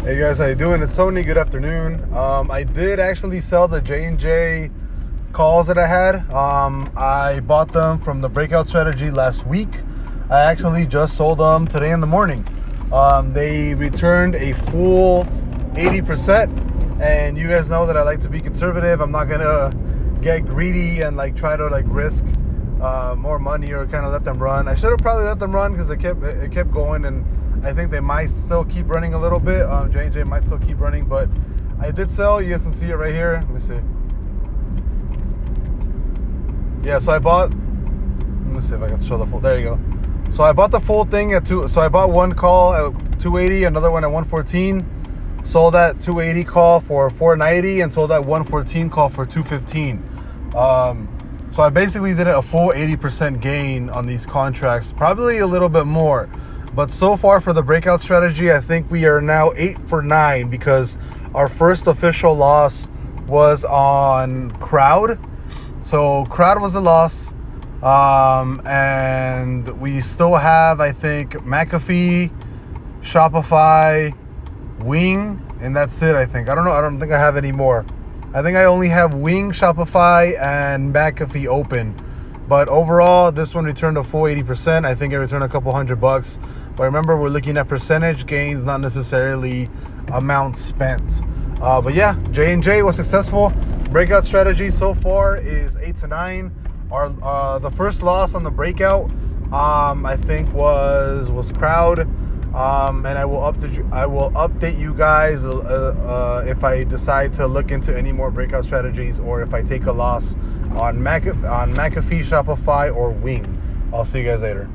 Hey guys, how you doing? It's Tony. Good afternoon. I did actually sell the JNJ calls that I had. I bought them from the Breakout strategy last week. I actually just sold them today in the morning. They returned a full 80%, and you guys know that I like to be conservative. I'm not gonna get greedy and try to risk more money or kind of let them run. I should have probably let them run because it kept going, and I think they might still keep running a little bit. JNJ might still keep running, but I did sell. You guys can see it right here. Let me see. Yeah, so I bought. Let me see if I can show the full. There you go. So I bought the full thing at two. So I bought one call at 280, another one at 114. Sold that 280 call for 490, and sold that 114 call for 215. So I basically did a full 80% gain on these contracts, probably a little bit more. But so far for the Breakout strategy, I think we are now 8 for 9 because our first official loss was on Crowd. So Crowd was a loss. And we still have, I think, McAfee, Shopify, Wing, and that's it, I think. I don't know. I don't think I have any more. I think I only have Wing, Shopify, and McAfee open. But overall, this one returned a full 80%. I think it returned a couple $100. But remember, we're looking at percentage gains, not necessarily amount spent. But yeah, JNJ was successful. Breakout strategy so far is 8 to 9. The first loss on the Breakout, I think was Crowd. And I will update you guys if I decide to look into any more Breakout strategies, or if I take a loss on McAfee, Shopify, or Wing. I'll see you guys later.